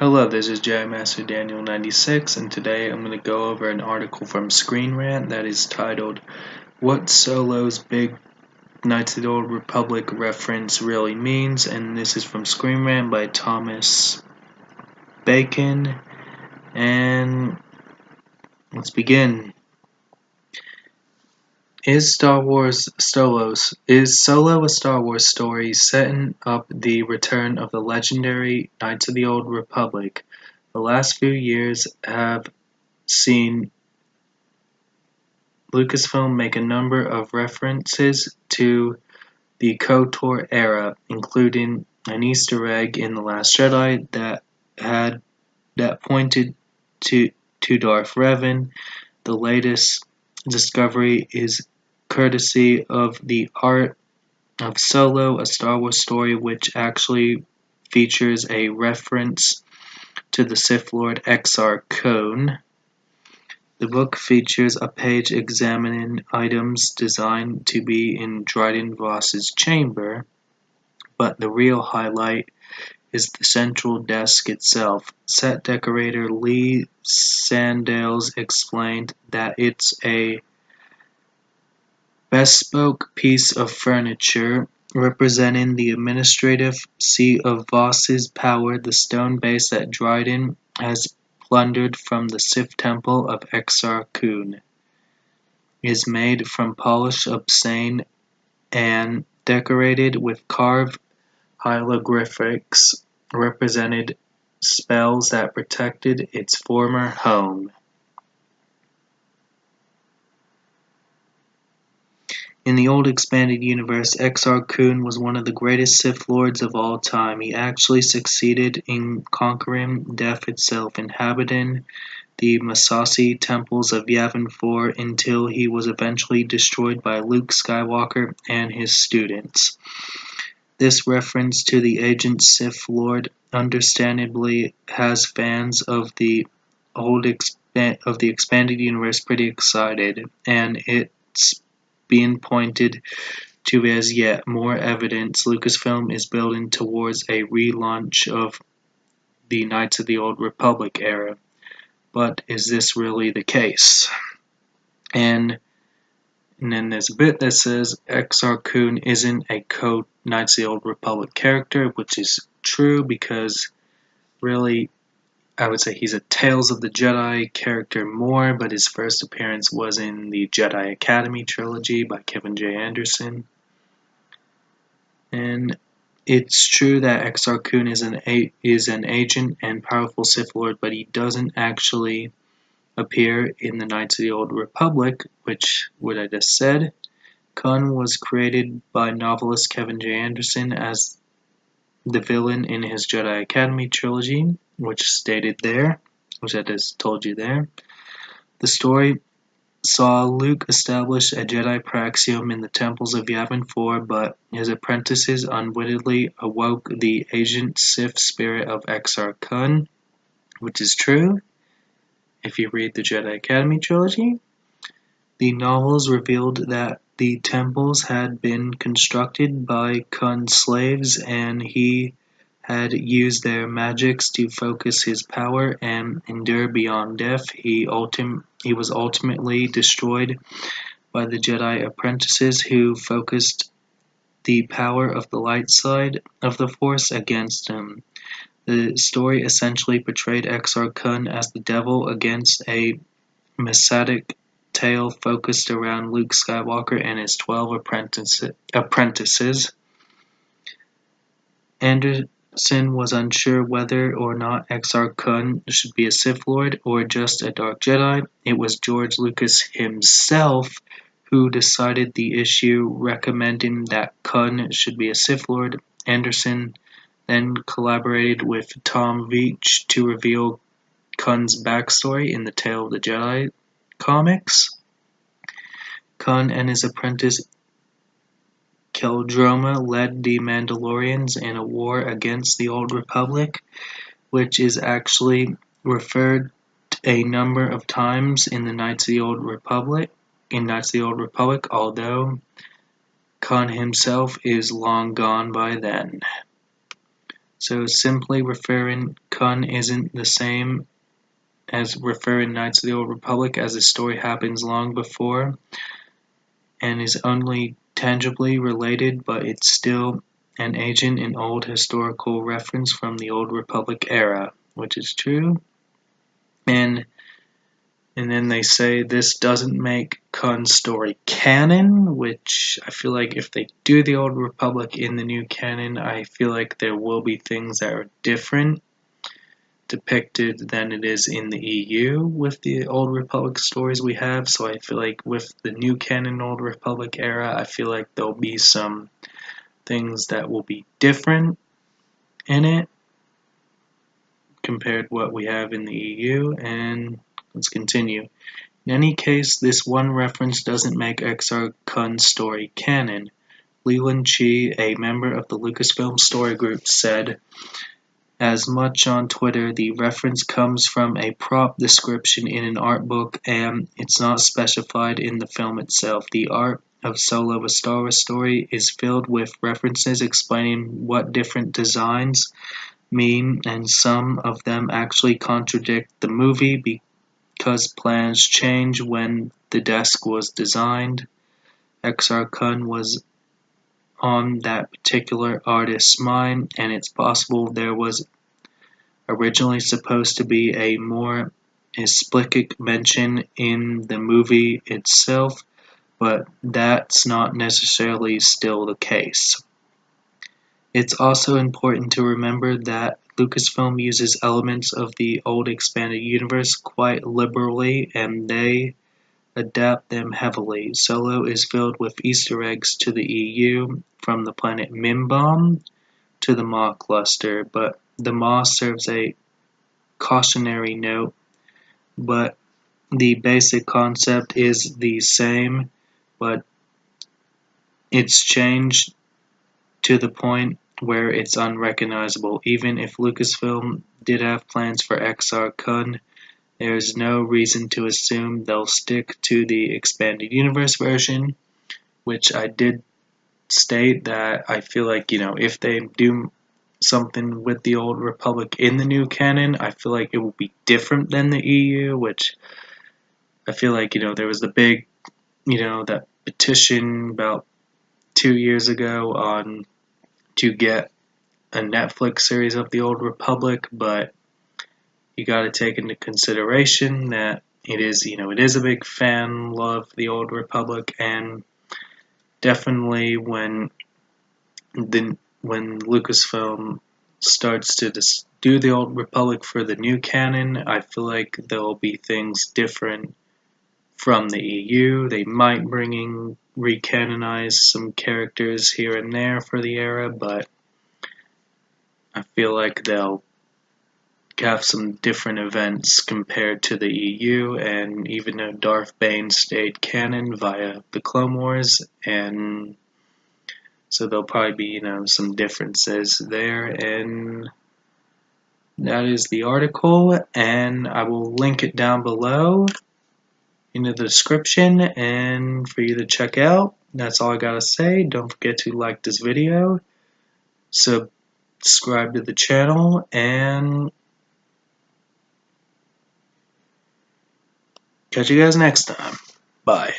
Hello, this is Master Daniel 96, and today I'm going to go over an article from Screen Rant that is titled, What Solo's Big Knights of the Old Republic reference really means, and this is from Screen Rant by Thomas Bacon, and let's begin. Is Solo a Star Wars story setting up the return of the legendary Knights of the Old Republic? The last few years have seen Lucasfilm make a number of references to the KOTOR era, including an Easter egg in The Last Jedi that pointed to Darth Revan. The latest discovery is courtesy of The Art of Solo, a Star Wars story which actually features a reference to the Sith Lord Exar Kun. The book features a page examining items designed to be in Dryden Voss's chamber, but the real highlight is the central desk itself. Set decorator Lee Sandales explained that it's a bespoke piece of furniture representing the administrative seat of Voss's power, the stone base that Dryden has plundered from the Sith temple of Exar Kun, is made from polished obsidian and decorated with carved hieroglyphics represented spells that protected its former home. In the old expanded universe, Exar Kun was one of the greatest Sith Lords of all time. He actually succeeded in conquering death itself, inhabiting the Massassi temples of Yavin 4 until he was eventually destroyed by Luke Skywalker and his students. This reference to the ancient Sith Lord understandably has fans of the expanded universe pretty excited, and it's being pointed to as yet more evidence Lucasfilm is building towards a relaunch of the Knights of the Old Republic era. But is this really the case? And then there's a bit that says Exar Kun isn't a Knights of the Old Republic character, which is true because really I would say he's a Tales of the Jedi character more, but his first appearance was in the Jedi Academy trilogy by Kevin J. Anderson. And it's true that Exar Kun is an agent and powerful Sith Lord, but he doesn't actually appear in the Knights of the Old Republic, which, what I just said. Kun was created by novelist Kevin J. Anderson as the villain in his Jedi Academy trilogy, which stated there, which I just told you there. The story saw Luke establish a Jedi praxium in the temples of Yavin 4, but his apprentices unwittingly awoke the ancient Sith spirit of Exar Kun, which is true if you read the Jedi Academy trilogy. The novels revealed that the temples had been constructed by Kun's slaves, and he had used their magics to focus his power and endure beyond death. He was ultimately destroyed by the Jedi apprentices who focused the power of the light side of the Force against him. The story essentially portrayed Exar Kun as the devil against a messianic tale focused around Luke Skywalker and his 12 apprentices. Anderson was unsure whether or not Exar Kun should be a Sith Lord or just a Dark Jedi. It was George Lucas himself who decided the issue, recommending that Kun should be a Sith Lord. Anderson then collaborated with Tom Veitch to reveal Kun's backstory in the Tale of the Jedi comics. Kun and his apprentice Keldroma led the Mandalorians in a war against the Old Republic, which is actually referred a number of times in the Knights of the Old Republic. Although Kun himself is long gone by then. So simply referring Kun isn't the same as referring Knights of the Old Republic, as the story happens long before and is only tangibly related, but it's still an agent in old historical reference from the Old Republic era, which is true. And then they say this doesn't make Kun's story canon, which I feel like if they do the Old Republic in the new canon, I feel like there will be things that are different depicted than it is in the EU with the Old Republic stories we have. So I feel like with the new canon Old Republic era, I feel like there'll be some things that will be different in it compared to what we have in the EU. And let's continue. In any case, this one reference doesn't make Exar Kun's story canon. Leland Chi, a member of the Lucasfilm Story Group, said as much on Twitter. The reference comes from a prop description in an art book, and it's not specified in the film itself. The art of Solo: A Star Wars Story is filled with references explaining what different designs mean, and some of them actually contradict the movie because plans change when the desk was designed. Exar Kun was on that particular artist's mind, and it's possible there was originally supposed to be a more explicit mention in the movie itself, but that's not necessarily still the case. It's also important to remember that Lucasfilm uses elements of the old expanded universe quite liberally, and they adapt them heavily. Solo is filled with Easter eggs to the EU, from the planet Mimbom to the Maw cluster, but the Maw serves a cautionary note, but the basic concept is the same, but it's changed to the point where it's unrecognizable. Even if Lucasfilm did have plans for Exar Kun, there's no reason to assume they'll stick to the expanded universe version, which I did state that I feel like, if they do something with the Old Republic in the new canon, I feel like it will be different than the EU, which I feel like, there was the big, that petition about 2 years ago on to get a Netflix series of the Old Republic, but you got to take into consideration that it is a big fan love the Old Republic, and definitely when Lucasfilm starts to do the Old Republic for the new canon, I feel like there'll be things different from the EU. They might recanonize some characters here and there for the era, but I feel like they'll have some different events compared to the EU, and even though Darth Bane stayed canon via the Clone Wars, and so there'll probably be, some differences there, and that is the article, and I will link it down below in the description and for you to check out. That's all I gotta say. Don't forget to like this video, subscribe to the channel, and catch you guys next time. Bye.